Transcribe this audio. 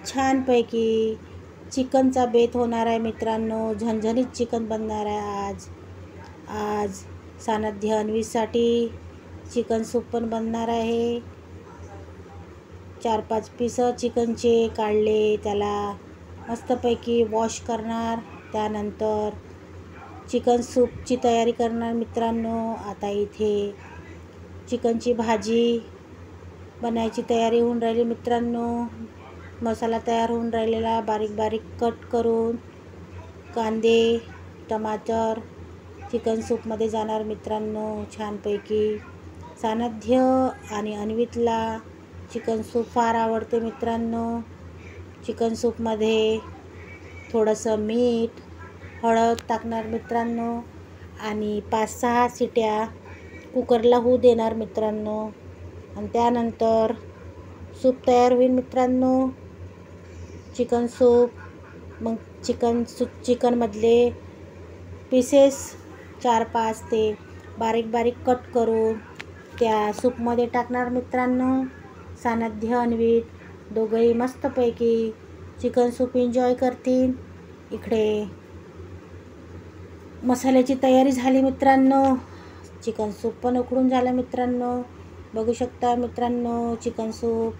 छानपैकी चिकनचा बेत होणार आहे मित्रांनो. झणझणीत चिकन बनणार आहे आज. आज सानध्य अन्वीसाठी चिकन सूप पण बनणार आहे. 4-5 पीस चिकनचे काढले, त्याला मस्तपैकी वॉश करणार. त्यानंतर चिकन सूपची तयारी करणार मित्रांनो. आता इथे चिकनची भाजी बनायची तयारी होऊन राहिली मित्रांनो. मसाला तयार होऊन राहिलेला, बारीक बारीक कट करून कांदे टमाटर चिकन सूपमध्ये जाणार मित्रांनो. छानपैकी सानध्य आणि अन्वितला चिकन सूप फार आवडते मित्रांनो. चिकन सूपमध्ये थोडंसं मीठ हळद टाकणार मित्रांनो आणि 5-6 शिट्या कुकरला होऊ देणार मित्रांनो. आणि त्यानंतर सूप तयार होईल मित्रांनो. चिकन सूप मग चिकनमधले पीसेस 4-5 ते बारीक बारीक कट करून त्या सूपमध्ये टाकणार मित्रांनो. सानध्य अन्वित दोघंही मस्तपैकी चिकन सूप एन्जॉय करतील. इकडे मसाल्याची तयारी झाली मित्रांनो. चिकन सूप पण उकळून झालं मित्रांनो. बघू शकता मित्रांनो चिकन सूप